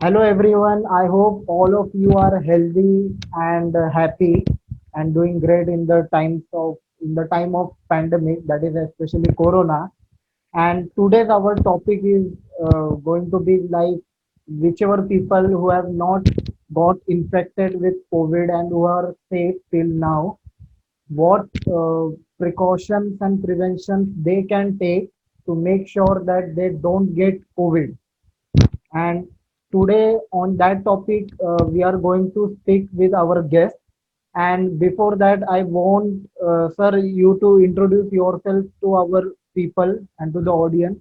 Hello everyone. I hope all of you are healthy and happy and doing great in the time of pandemic, that is especially corona. And today's our topic is going to be like whichever people who have not got infected with COVID and who are safe till now, what precautions and preventions they can take to make sure that they don't get COVID. And today on that topic, we are going to speak with our guest. And before that, I want, sir, you to introduce yourself to our people and to the audience.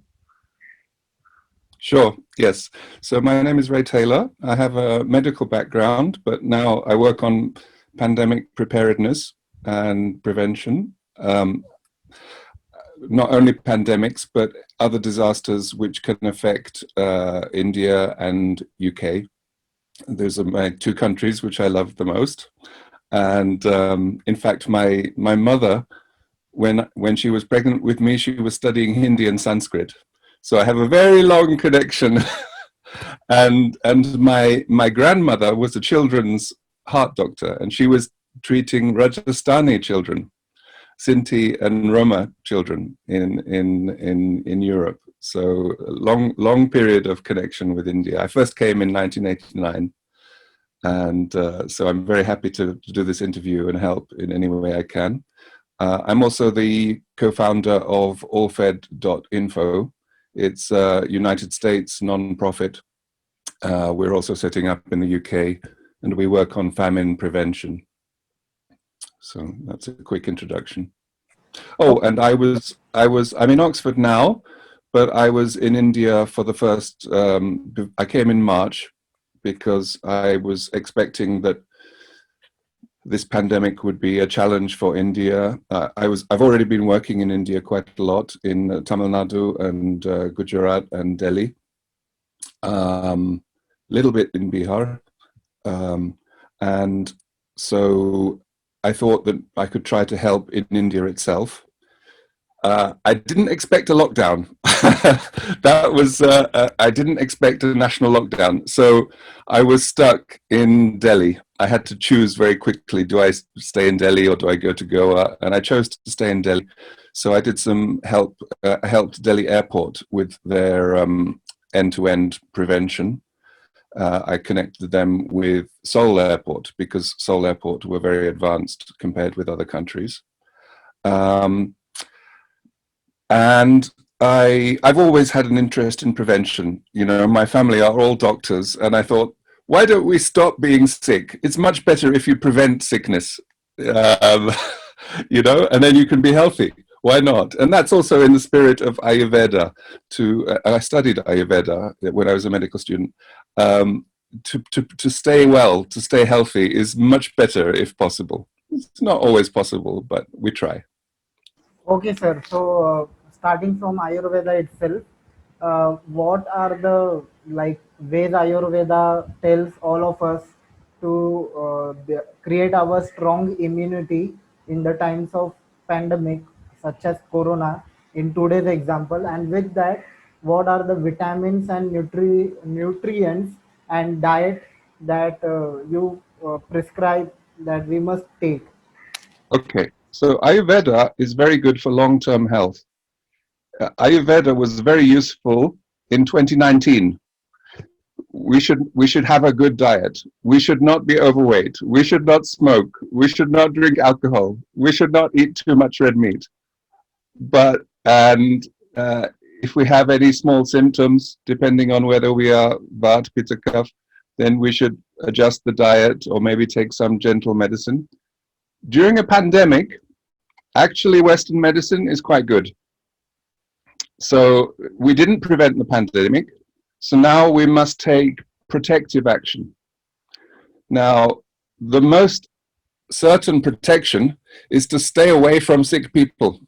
Sure, yes. So my name is Ray Taylor. I have a medical background, but now I work on pandemic preparedness and prevention. Not only pandemics, but other disasters which can affect India and UK. Those are my two countries which I love the most. And in fact, my mother, when she was pregnant with me, she was studying Hindi and Sanskrit. So I have a very long connection. and my grandmother was a children's heart doctor, and she was treating Rajasthani children, Sinti and Roma children in Europe. So a long period of connection with India. I first came in 1989, and so I'm very happy to do this interview and help in any way I can. I'm also the co-founder of allfed.info. It's a United States non-profit. We're also setting up in the UK, and we work on famine prevention. So that's a quick introduction. Oh, and I'm in Oxford now, but I was in India for the first. I came in March because I was expecting that this pandemic would be a challenge for India. I've already been working in India quite a lot in Tamil Nadu and Gujarat and Delhi. Little bit in Bihar. And so I thought that I could try to help in India itself. I didn't expect a lockdown. I didn't expect a national lockdown. So I was stuck in Delhi. I had to choose very quickly, do I stay in Delhi or do I go to Goa? And I chose to stay in Delhi. So I did some helped Delhi Airport with their end-to-end prevention. I connected them with Seoul Airport because Seoul Airport were very advanced compared with other countries. And I've always had an interest in prevention. You know, my family are all doctors, and I thought, why don't we stop being sick? It's much better if you prevent sickness, um, you know, and then you can be healthy. Why not? And that's also in the spirit of Ayurveda. I studied Ayurveda when I was a medical student. To stay well, to stay healthy is much better if possible. It's not always possible, but we try. Okay, sir. So, starting from Ayurveda itself, what are the ways Ayurveda tells all of us to create our strong immunity in the times of pandemic, such as Corona, in today's example, and with that, what are the vitamins and nutrients and diet that you prescribe that we must take? Okay, so Ayurveda is very good for long-term health. Ayurveda was very useful in 2019. We should have a good diet. We should not be overweight. We should not smoke. We should not drink alcohol. We should not eat too much red meat. But and if we have any small symptoms, depending on whether we are But, Pitta, Kapha, then we should adjust the diet or maybe take some gentle medicine. During a pandemic, actually Western medicine is quite good. So we didn't prevent the pandemic. So now we must take protective action. Now, the most certain protection is to stay away from sick people.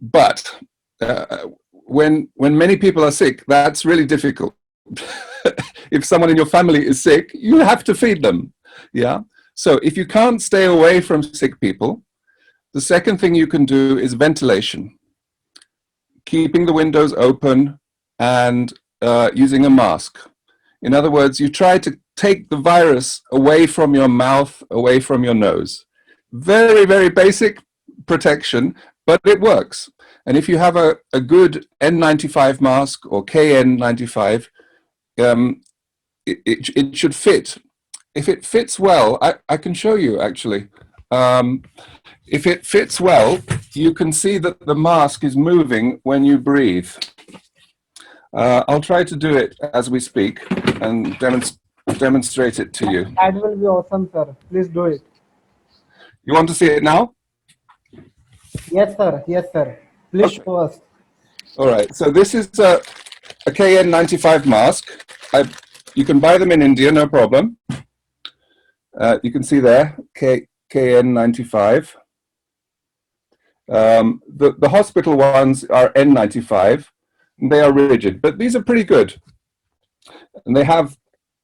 But when many people are sick, that's really difficult. If someone in your family is sick, you have to feed them. Yeah. So if you can't stay away from sick people, the second thing you can do is ventilation, keeping the windows open and using a mask. In other words, you try to take the virus away from your mouth, away from your nose. Very, very basic protection, but it works. And if you have a good N95 mask or KN95, it should fit. If it fits well, I can show you actually. If it fits well, you can see that the mask is moving when you breathe. I'll try to do it as we speak and demonstrate it to you. That will be awesome, sir. Please do it. You want to see it now? Yes, sir. Yes, sir. Please show us. All right. So this is a KN95 mask. You can buy them in India, no problem. You can see there, KN95. The hospital ones are N95. They are rigid, but these are pretty good. And they have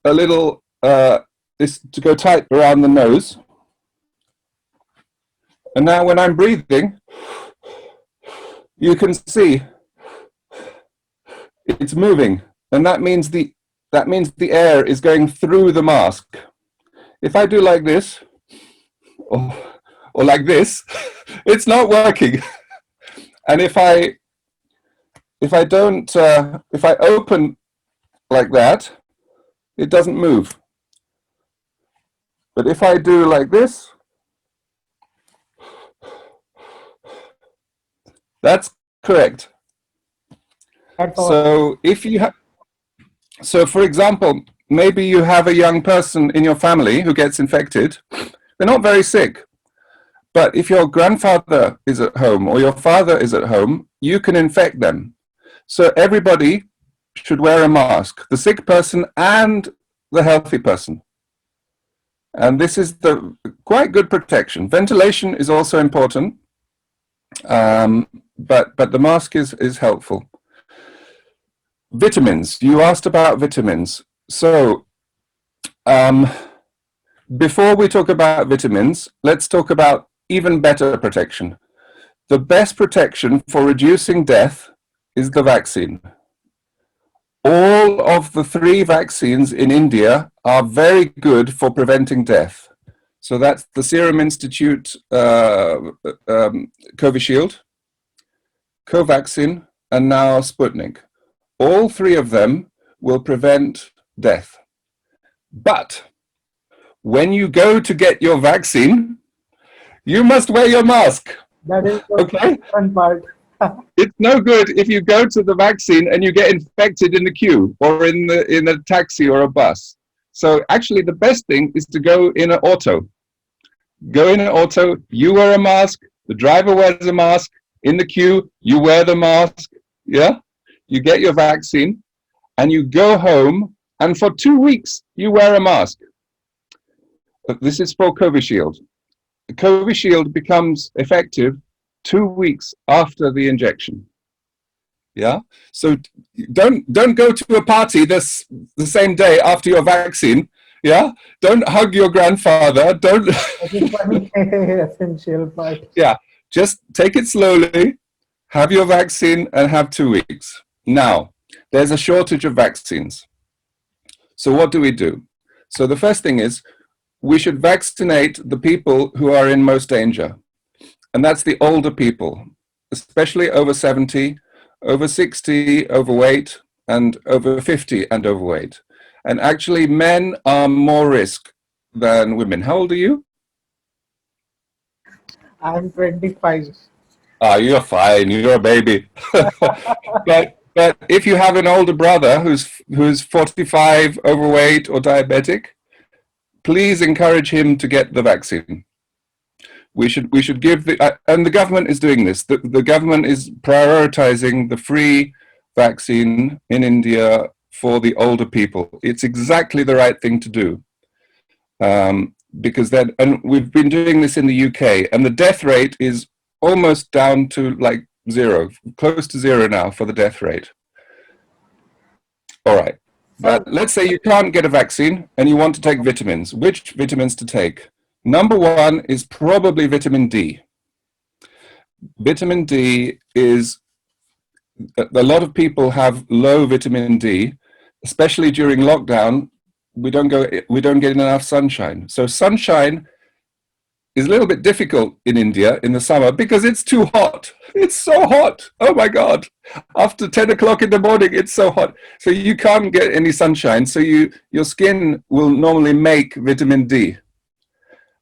a little, this to go tight around the nose. And now when I'm breathing, you can see it's moving. And that means the air is going through the mask. If I do like this, or like this, it's not working. And if I open like that, it doesn't move. But if I do like this, that's correct. So if you have, so for example, maybe you have a young person in your family who gets infected. They're not very sick. But if your grandfather is at home or your father is at home, you can infect them. So everybody should wear a mask, the sick person and the healthy person. And this is the quite good protection. Ventilation is also important, but the mask is helpful. Vitamins, you asked about vitamins. So before we talk about vitamins, let's talk about even better protection. The best protection for reducing death is the vaccine. All of the 3 vaccines in India are very good for preventing death. So that's the Serum Institute Covishield, Covaxin, and now Sputnik. All 3 of them will prevent death. But when you go to get your vaccine, you must wear your mask. That is the fun part. It's no good if you go to the vaccine and you get infected in the queue or in a taxi or a bus. So actually the best thing is to go in an auto. Go in an auto, you wear a mask, the driver wears a mask, in the queue, you wear the mask, yeah? You get your vaccine and you go home and for 2 weeks you wear a mask. This is for Covishield. The Covishield becomes effective 2 weeks after the injection. Yeah, so don't go to a party the same day after your vaccine. Yeah, don't hug your grandfather. Don't. Essential part. Yeah, just take it slowly. Have your vaccine and have 2 weeks. Now, there's a shortage of vaccines. So what do? So the first thing is we should vaccinate the people who are in most danger. And that's the older people, especially over 70, over 60, overweight, and over 50 and overweight. And actually, men are more risk than women. How old are you? I'm 25. Ah, you're fine. You're a baby. But if you have an older brother who's 45, overweight, or diabetic, please encourage him to get the vaccine. We should give and the government is doing this. The government is prioritizing the free vaccine in India for the older people. It's exactly the right thing to do. Because and we've been doing this in the UK, and the death rate is almost down to like 0, close to 0 now for the death rate. All right. But let's say you can't get a vaccine and you want to take vitamins. Which vitamins to take? Number 1 is probably vitamin D. Vitamin D is, a lot of people have low vitamin D especially during lockdown, we don't get enough sunshine. So sunshine is a little bit difficult in India in the summer because it's too hot. It's so hot. Oh my God. After 10 o'clock in the morning, it's so hot. So you can't get any sunshine. So your skin will normally make vitamin D.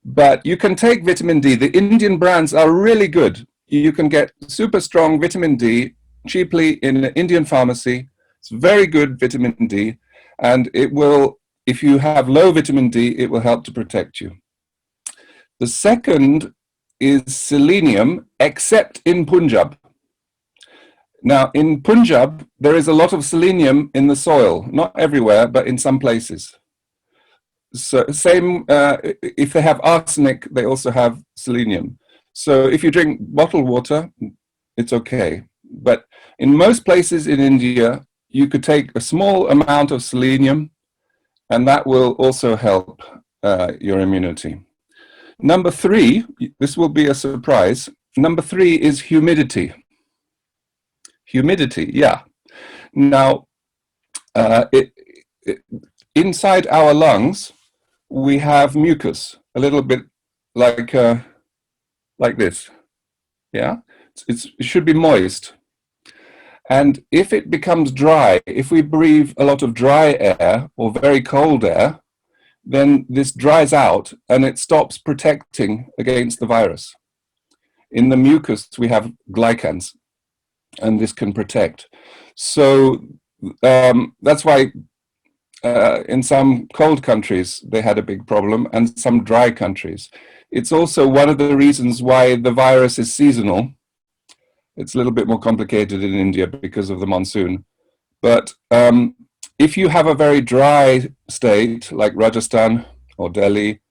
But you can take vitamin D. The Indian brands are really good. You can get super strong vitamin D cheaply in an Indian pharmacy. It's very good vitamin D. And it will, if you have low vitamin D, it will help to protect you. The second is selenium, except in Punjab. Now, in Punjab, there is a lot of selenium in the soil, not everywhere, but in some places. So same, if they have arsenic, they also have selenium. So if you drink bottled water, it's okay. But in most places in India, you could take a small amount of selenium, and that will also help your immunity. Number three, this will be a surprise. Number three is humidity. Humidity, yeah. Now, inside our lungs, we have mucus, a little bit like this, yeah? It should be moist. And if it becomes dry, if we breathe a lot of dry air or very cold air, then this dries out and it stops protecting against the virus. In the mucus, we have glycans, and this can protect. So that's why in some cold countries, they had a big problem, and some dry countries. It's also one of the reasons why the virus is seasonal. It's a little bit more complicated in India because of the monsoon. But if you have a very dry state, like Rajasthan or Delhi,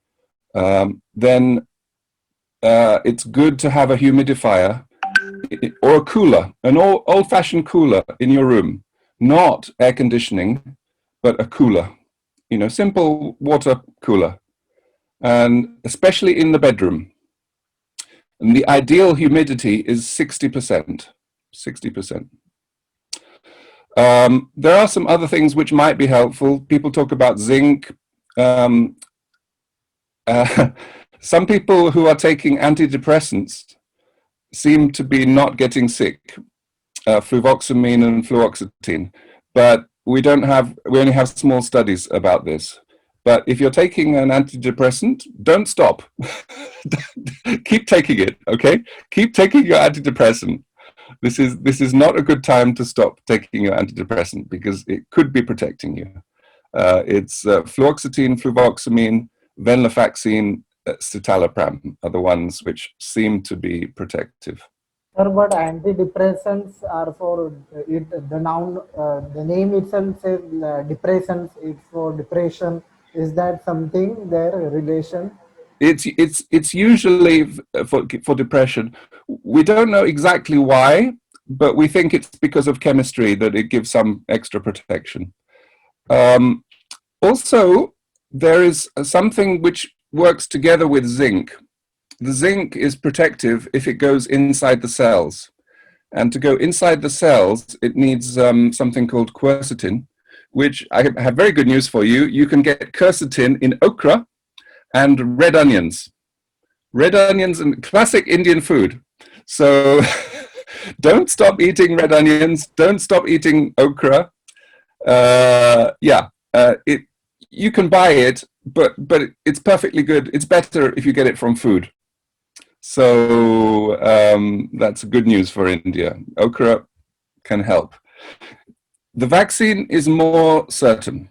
then it's good to have a humidifier or a cooler, an old-fashioned cooler in your room, not air conditioning, but a cooler, simple water cooler, and especially in the bedroom. And the ideal humidity is 60%. 60%. There are some other things which might be helpful. People talk about zinc. Some people who are taking antidepressants seem to be not getting sick, fluvoxamine and fluoxetine, but we only have small studies about this. But if you're taking an antidepressant, don't stop. Keep taking it, okay? Keep taking your antidepressant. This is not a good time to stop taking your antidepressant because it could be protecting you. It's fluoxetine, fluvoxamine, venlafaxine, citalopram are the ones which seem to be protective. Sir, but antidepressants are for it. The noun, the name itself says depressants. It's for depression. Is that something their relation? It's usually for depression. We don't know exactly why, but we think it's because of chemistry that it gives some extra protection. Also, there is something which works together with zinc. The zinc is protective if it goes inside the cells. And to go inside the cells, it needs something called quercetin, which I have very good news for you. You can get quercetin in okra and red onions. Red onions and classic Indian food. So don't stop eating red onions. Don't stop eating okra. You can buy it, but it's perfectly good. It's better if you get it from food. So that's good news for India. Okra can help. The vaccine is more certain.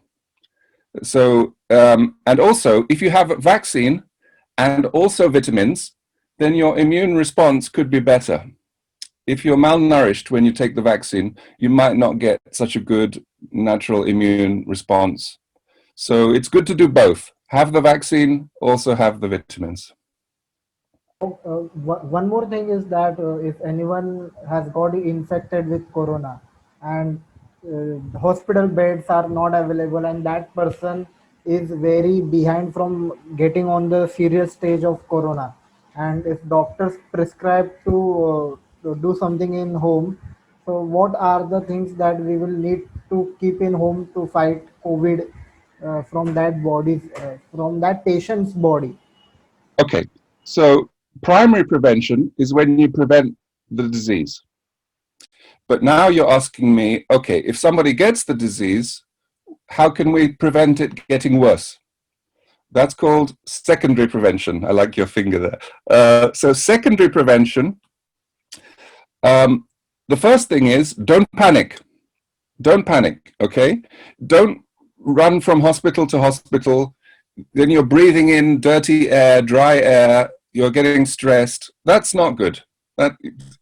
So, and also, if you have a vaccine and also vitamins, then your immune response could be better. If you're malnourished when you take the vaccine, you might not get such a good natural immune response. So it's good to do both. Have the vaccine, also have the vitamins. One more thing is that if anyone has got infected with corona and hospital beds are not available and that person is very behind from getting on the serious stage of corona, and if doctors prescribe to do something in home, so what are the things that we will need to keep in home to fight COVID from that body, from that patient's body? Okay, so primary prevention is when you prevent the disease. But now you're asking me, okay, if somebody gets the disease, how can we prevent it getting worse? That's called secondary prevention. I like your finger there. So secondary prevention, the first thing is don't panic. Don't panic, okay? Don't run from hospital to hospital. Then you're breathing in dirty air, dry air. You're getting stressed. That's not good. That,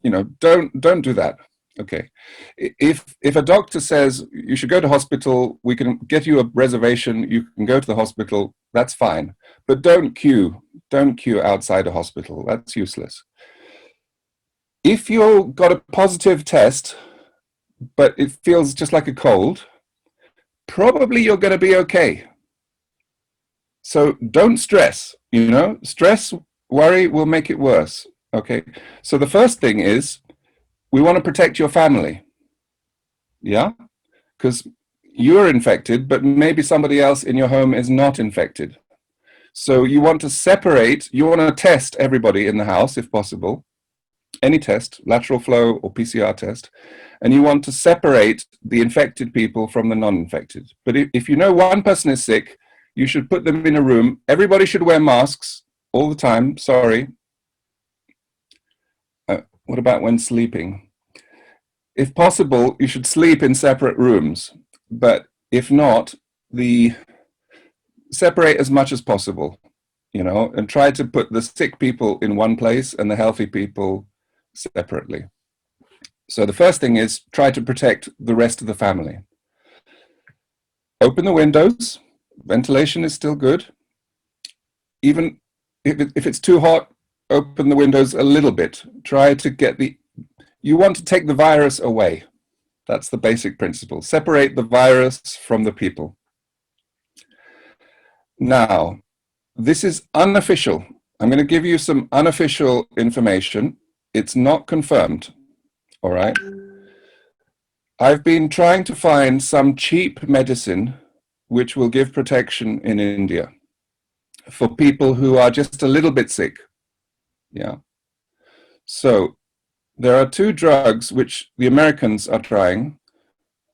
you know, don't do that. Okay. If a doctor says you should go to hospital, we can get you a reservation. You can go to the hospital. That's fine. But don't queue. Don't queue outside a hospital. That's useless. If you've got a positive test, but it feels just like a cold, probably you're going to be okay. So don't stress, you know, stress, worry will make it worse. Okay. So the first thing is we want to protect your family. Yeah. Because you're infected, but maybe somebody else in your home is not infected. So you want to separate, you want to test everybody in the house if possible, any test, lateral flow or PCR test, and you want to separate the infected people from the non-infected. But if you know one person is sick, you should put them in a room. Everybody should wear masks all the time. Sorry. What about when sleeping? If possible, you should sleep in separate rooms. But if not, separate as much as possible, you know, and try to put the sick people in one place and the healthy people separately. So the first thing is try to protect the rest of the family. Open the windows. Ventilation is still good. Even if it's too hot, open the windows a little bit. Try to get you want to take the virus away. That's the basic principle. Separate the virus from the people. Now, this is unofficial. I'm going to give you some unofficial information. It's not confirmed. All right. I've been trying to find some cheap medicine which will give protection in India for people who are just a little bit sick. Yeah. So there are two drugs which the Americans are trying.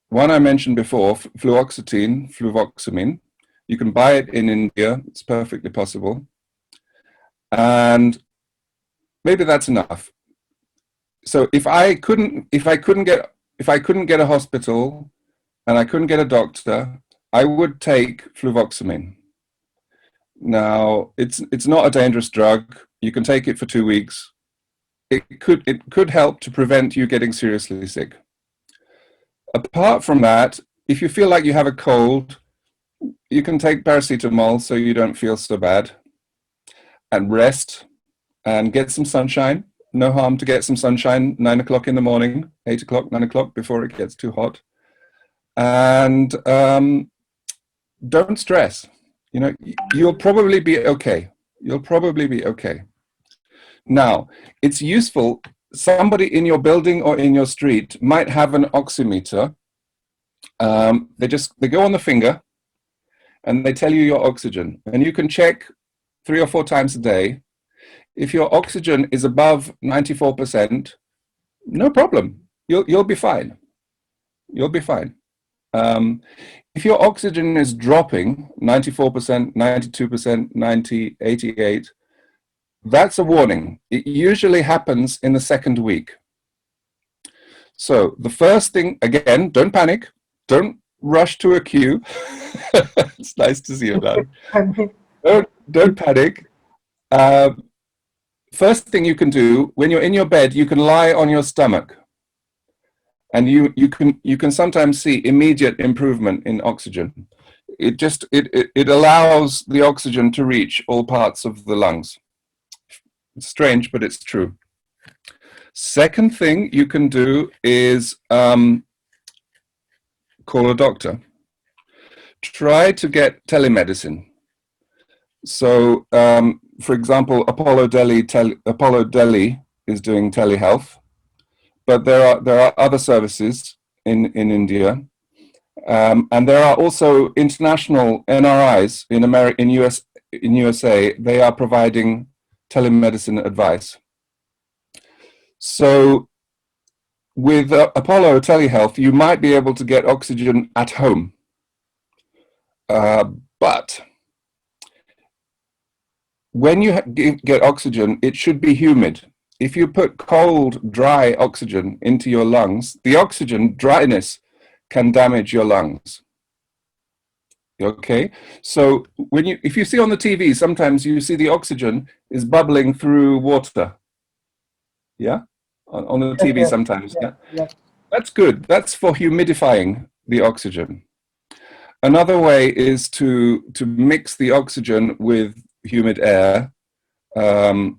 One I mentioned before, fluvoxamine. You can buy it in India. It's perfectly possible. And maybe that's enough. So if I couldn't get a hospital and I couldn't get a doctor, I would take fluvoxamine. Now, it's not a dangerous drug. You can take it for 2 weeks. It could help to prevent you getting seriously sick. Apart from that, if you feel like you have a cold, you can take paracetamol so you don't feel so bad, and rest and get some sunshine. No harm to get some sunshine 9 o'clock in the morning, 8 o'clock, 9 o'clock before it gets too hot. And don't stress. You know, you'll probably be okay. You'll probably be okay. Now, it's useful. Somebody in your building or in your street might have an oximeter. They go on the finger and they tell you your oxygen, and you can check 3 or 4 times a day. If your oxygen is above 94%, no problem. You'll be fine. You'll be fine. If your oxygen is dropping 94%, 92%, 90, 88, that's a warning. It usually happens in the second week. So the first thing, again, don't panic. Don't rush to a queue. It's nice to see you laugh. Don't panic. First thing you can do, when you're in your bed, you can lie on your stomach. And you can sometimes see immediate improvement in oxygen. It allows the oxygen to reach all parts of the lungs. It's strange, but it's true. Second thing you can do is call a doctor. Try to get telemedicine. So, for example, Apollo Delhi is doing telehealth, but there are other services in India. And there are also international NRIs in America, in USA. They are providing telemedicine advice. So with Apollo telehealth, you might be able to get oxygen at home. But when you get oxygen, it should be humid. If you put cold, dry oxygen into your lungs, the oxygen dryness can damage your lungs. Okay, so if you see on the TV, sometimes you see the oxygen is bubbling through water. Yeah, on the Yes, TV yes, sometimes. yes, Yeah, yes. that's good. That's for humidifying the oxygen. Another way is to mix the oxygen with humid air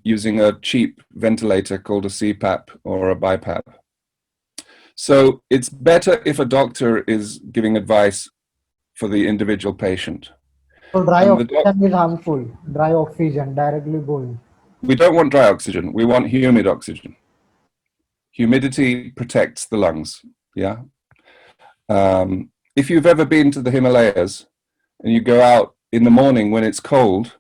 using a cheap ventilator called a CPAP or a BiPAP. So it's better if a doctor is giving advice for the individual patient. So dry And oxygen is harmful. Dry oxygen directly going. we don't want dry oxygen. We want humid oxygen. Humidity protects the lungs. Yeah. If you've ever been to the Himalayas and you go out in the morning when it's cold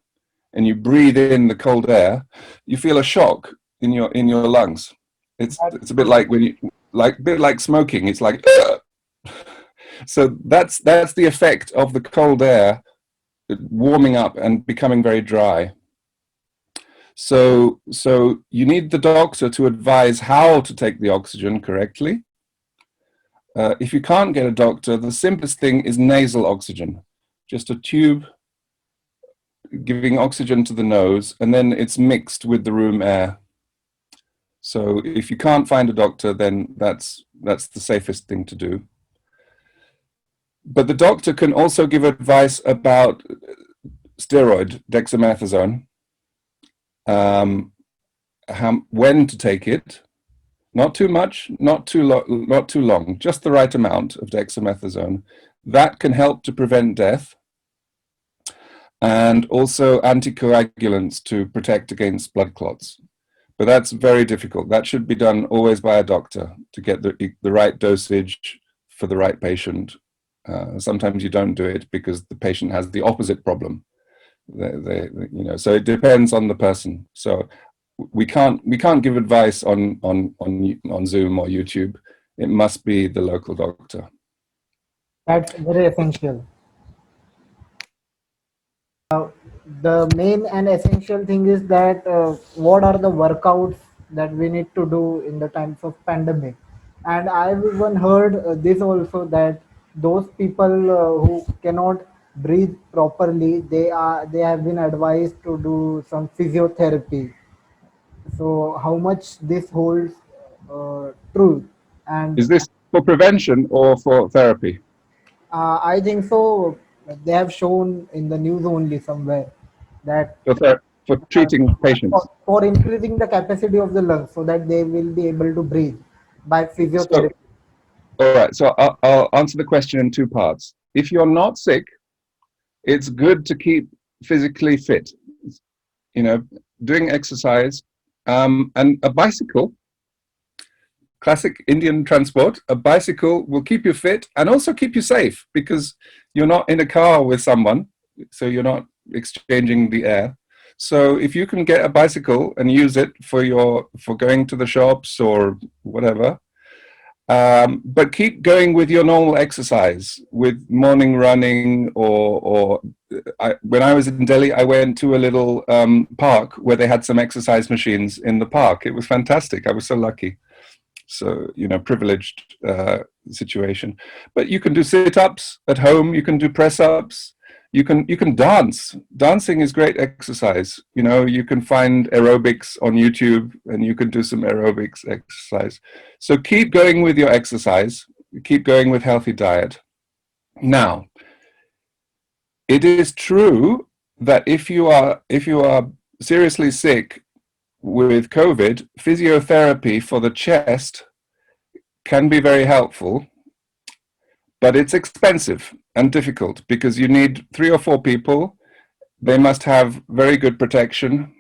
and you breathe in the cold air, you feel a shock in your lungs. That's It's a bit true. like bit like smoking. It's like so that's the effect of the cold air warming up and becoming very dry. So you need the doctor to advise how to take the oxygen correctly. If you can't get a doctor, the simplest thing is nasal oxygen, just a tube giving oxygen to the nose, and then it's mixed with the room air. So if you can't find a doctor, then that's the safest thing to do. But the doctor can also give advice about steroid, dexamethasone, when to take it, not too much, not too long, just the right amount of dexamethasone. That can help to prevent death, and also anticoagulants to protect against blood clots. But that's very difficult. That should be done always by a doctor to get the right dosage for the right patient. Sometimes you don't do it because the patient has the opposite problem. So it depends on the person. So we can't give advice on Zoom or YouTube. It must be the local doctor. That's very essential. The main and essential thing is that what are the workouts that we need to do in the times of pandemic. And I've even heard this also, that those people who cannot breathe properly, they have been advised to do some physiotherapy. So how much this holds true? And Is this for prevention or for therapy? I think so. They have shown in the news only somewhere that For treating patients. for increasing the capacity of the lungs so that they will be able to breathe by So, physiotherapy. all right. So I'll answer the question in two parts. If you're not sick, it's good to keep physically fit. Doing exercise, and a bicycle. Classic Indian transport. A bicycle will keep you fit and also keep you safe because you're not in a car with someone, so you're not exchanging the air. So if you can get a bicycle and use it for going to the shops or whatever, but keep going with your normal exercise, with morning running when I was in Delhi, I went to a little park where they had some exercise machines in the park. It was fantastic. I was so lucky. So, privileged situation. But you can do sit-ups at home. You can do press-ups. You can dance. Dancing is great exercise. You can find aerobics on YouTube, and you can do some aerobics exercise. So keep going with your exercise. Keep going with healthy diet. Now, it is true that if you are seriously sick with COVID, physiotherapy for the chest can be very helpful, but it's expensive and difficult because you need 3 or 4 people. They must have very good protection.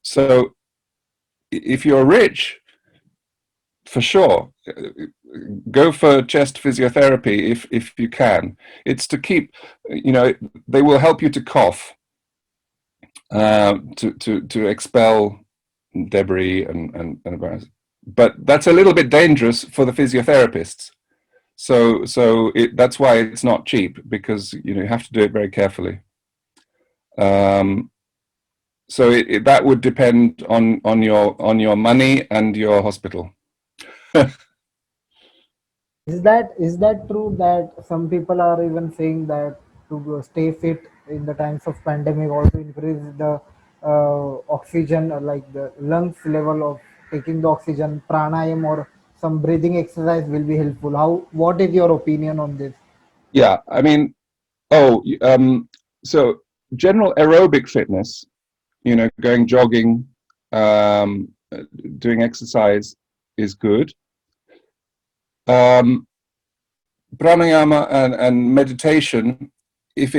So if you're rich, for sure. Go for chest physiotherapy if you can. It's to keep, they will help you to cough, to expel debris and but that's a little bit dangerous for the physiotherapists. That's why it's not cheap, because you have to do it very carefully. So that would depend on your money and your hospital. Is that true that some people are even saying that to stay fit in the times of pandemic also increase the oxygen, like the lungs level of taking the oxygen, pranayam or some breathing exercise will be helpful? What is your opinion on this? Yeah, I mean, so general aerobic fitness, going jogging, um, doing exercise is good. Pranayama and meditation, if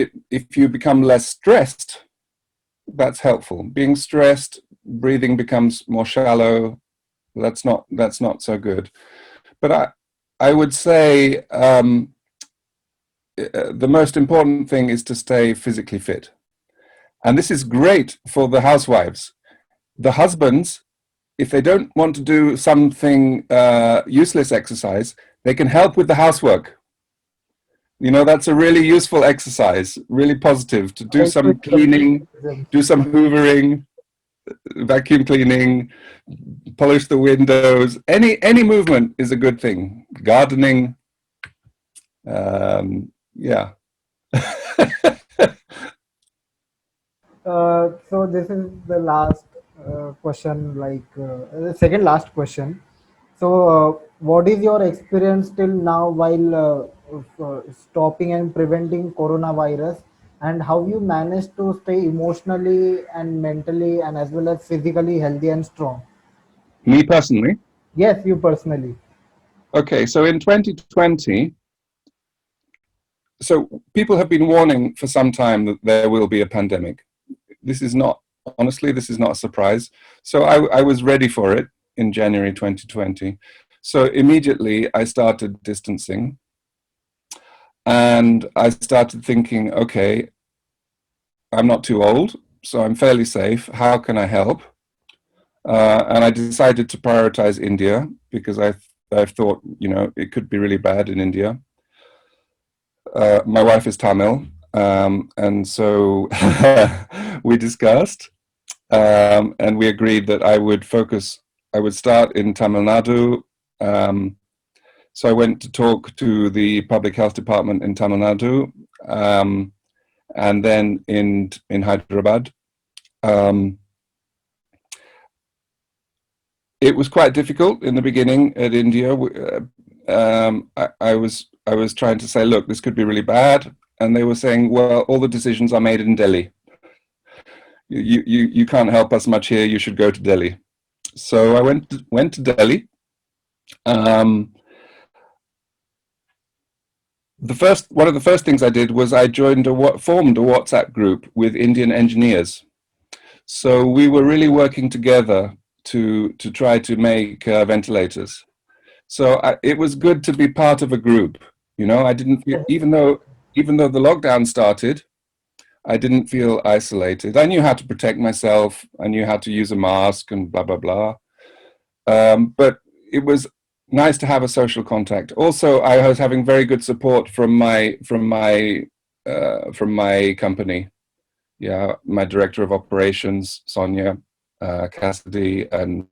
you become less stressed, that's helpful. Being stressed, breathing becomes more shallow. That's not so good. But I would say the most important thing is to stay physically fit. And this is great for the housewives. The husbands, if they don't want to do something useless exercise, they can help with the housework. That's a really useful exercise, really positive, to do Help with some the cleaning, metabolism. do some hoovering, vacuum cleaning, polish the windows. Any movement is a good thing. Gardening, yeah. So this is the last question, like the second last question. So, what is your experience till now while stopping and preventing coronavirus, and how you manage to stay emotionally and mentally and as well as physically healthy and strong? Me personally, Yes, you personally. okay, so in 2020, so people have been warning for some time that there will be a pandemic. This is not, honestly, this is not a surprise. So I was ready for it in January 2020. So immediately I started distancing, and I started thinking, okay, I'm not too old, so I'm fairly safe. How can I help? And I decided to prioritize India, because I've thought, it could be really bad in India. My wife is Tamil, and so we discussed, and we agreed that I would start in Tamil Nadu. So I went to talk to the public health department in Tamil Nadu, and then in Hyderabad. Um, it was quite difficult in the beginning at India. I was trying to say, look, this could be really bad, and they were saying, well, all the decisions are made in Delhi. You can't help us much here. You should go to Delhi. So I went to Delhi. Um, one of the first things I did was I formed a WhatsApp group with Indian engineers. So we were really working together to try to make ventilators. So it was good to be part of a group. I didn't feel, even though the lockdown started, I didn't feel isolated. I knew how to protect myself. I knew how to use a mask and blah blah blah. But it was nice to have a social contact. Also, I was having very good support from my company. Yeah, my director of operations, Sonia, Cassidy, and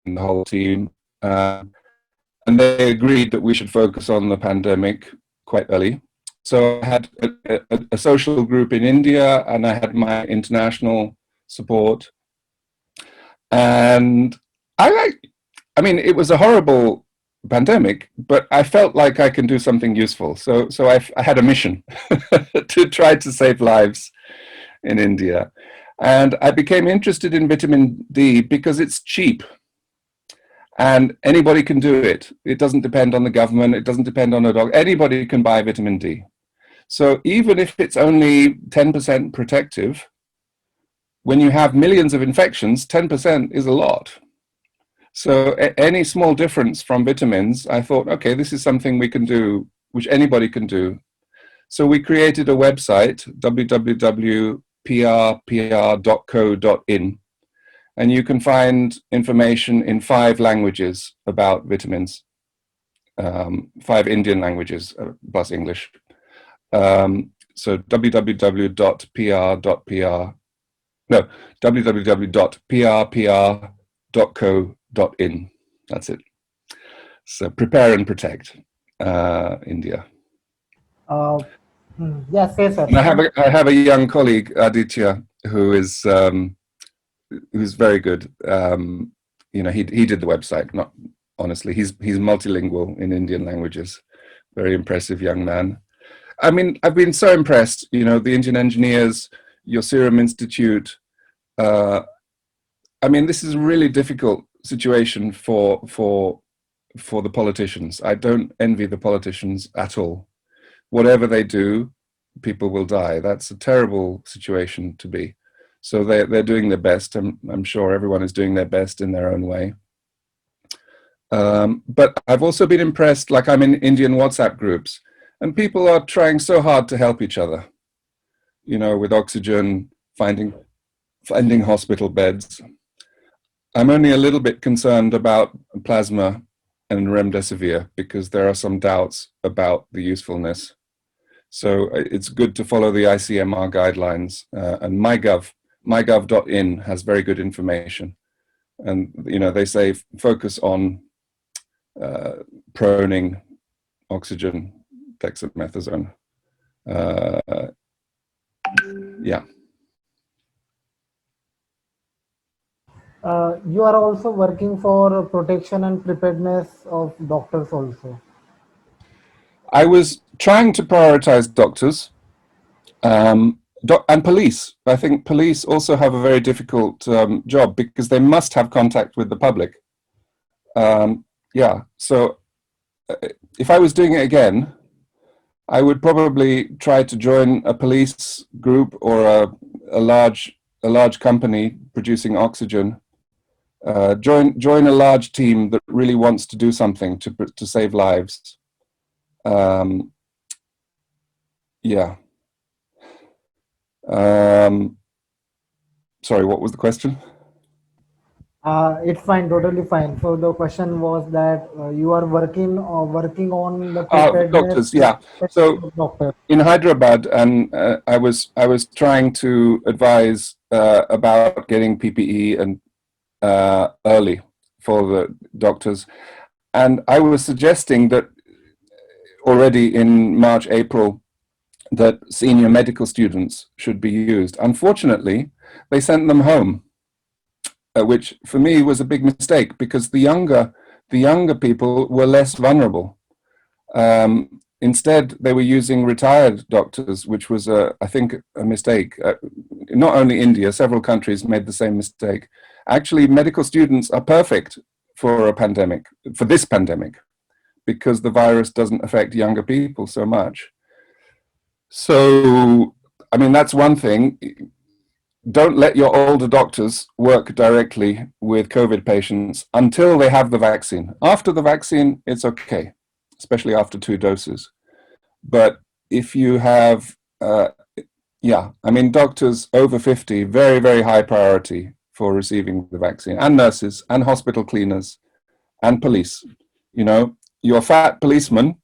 the whole team. And they agreed that we should focus on the pandemic quite early. So I had a social group in India, and I had my international support. And I mean, it was a horrible pandemic, but I felt like I can do something useful. So I had a mission to try to save lives in India. And I became interested in vitamin D because it's cheap and anybody can do it. It doesn't depend on the government. It doesn't depend on a dog. Anybody can buy vitamin D. So even if it's only 10% protective, when you have millions of infections, 10% is a lot. So any small difference from vitamins, I thought, okay, this is something we can do, which anybody can do. So we created a website, www.prpr.co.in, and you can find information in 5 languages about vitamins, 5 Indian languages plus English. So www.pr.pr, no, www.prpr.co.in. That's it. So prepare and protect, India. Uh, yes, yes, sir. And I have a young colleague, Aditya, who's very good. He did the website. Not honestly, he's multilingual in Indian languages. Very impressive young man. I mean, I've been so impressed. The Indian engineers, your Serum Institute. I mean, this is a really difficult situation for the politicians. I don't envy the politicians at all. Whatever they do, people will die. That's a terrible situation to be. So they're doing their best. I'm sure everyone is doing their best in their own way. But I've also been impressed, like I'm in Indian WhatsApp groups, and people are trying so hard to help each other, with oxygen, finding hospital beds. I'm only a little bit concerned about plasma and remdesivir because there are some doubts about the usefulness. So it's good to follow the ICMR guidelines, and mygov.in has very good information. And they say focus on proning, oxygen, dexamethasone. Yeah. You are also working for protection and preparedness of doctors also. I was trying to prioritize doctors and police. I think police also have a very difficult job because they must have contact with the public. Yeah, so if I was doing it again, I would probably try to join a police group or a large company producing oxygen. Join a large team that really wants to do something to save lives. Yeah. Sorry, what was the question? It's fine, totally fine. So the question was that you are working on the preparedness Doctors, yeah. So of doctors. in Hyderabad, and I was trying to advise about getting PPE and early for the doctors, and I was suggesting that already in March, April, that senior medical students should be used. Unfortunately, they sent them home, which for me was a big mistake because the younger people were less vulnerable. Instead, they were using retired doctors, which was, I think, a mistake. Not only India, several countries made the same mistake. Actually, medical students are perfect for this pandemic, because the virus doesn't affect younger people so much. So, I mean, that's one thing. Don't let your older doctors work directly with COVID patients until they have the vaccine. After the vaccine, it's okay, especially after 2 doses. But if you have, I mean, doctors over 50, very, very high priority for receiving the vaccine, and nurses, and hospital cleaners, and police. Your fat policemen,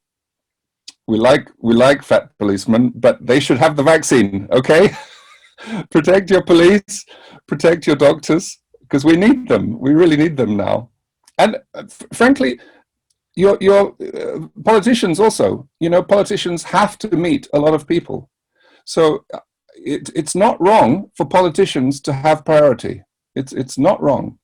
we like fat policemen, but they should have the vaccine, okay? Protect your police, protect your doctors, because we need them. We really need them now. And frankly, your politicians also. Politicians have to meet a lot of people. So it's not wrong for politicians to have priority. It's not wrong.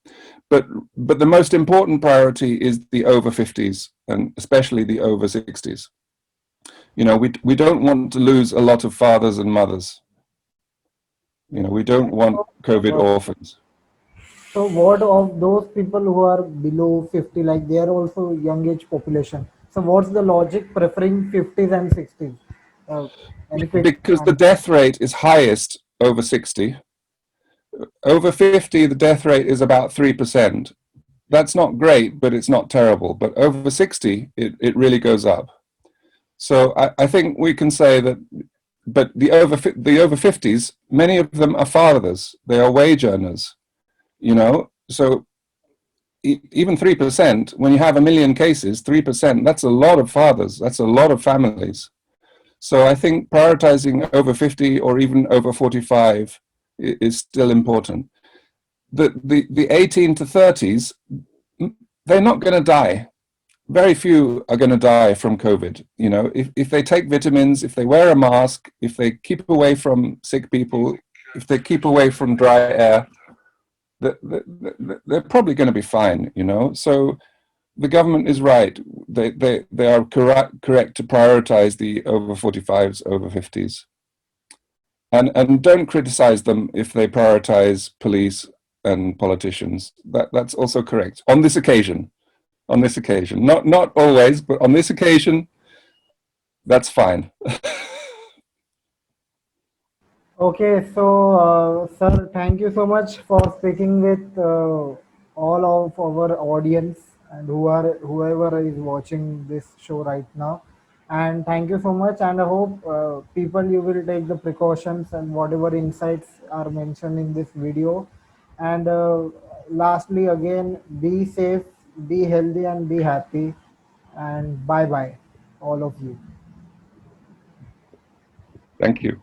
But the most important priority is the over 50s, and especially the over 60s. We don't want to lose a lot of fathers and mothers. We don't want COVID Uh, orphans. so what of those people who are below 50, like they are also young age population. So what's the logic preferring 50s and 60s? Any quick Because the answer? death rate is highest over 60. Over 50, the death rate is about 3%. that's not great, but it's not terrible. But over 60, it really goes up. So I think we can say that, but the over 50s, many of them are fathers. They are wage earners, you know. So even 3%, when you have a million cases, 3%, that's a lot of fathers. That's a lot of families. So I think prioritizing over 50 or even over 45 is still important. The 18 to 30s, they're not going to die. Very few are going to die from COVID. You know, if they take vitamins, if they wear a mask, if they keep away from sick people, if they keep away from dry air, they're probably going to be fine, you know. So the government is right. They are correct to prioritize the over 45s, over 50s. And don't criticize them if they prioritize police and politicians. That's also correct on this occasion. On this occasion, not always, but on this occasion, that's fine. Okay, so sir, thank you so much for speaking with all of our audience and whoever is watching this show right now. And thank you so much. And I hope people you will take the precautions and whatever insights are mentioned in this video. And lastly, again, be safe, be healthy, and be happy. And bye bye, all of you. Thank you.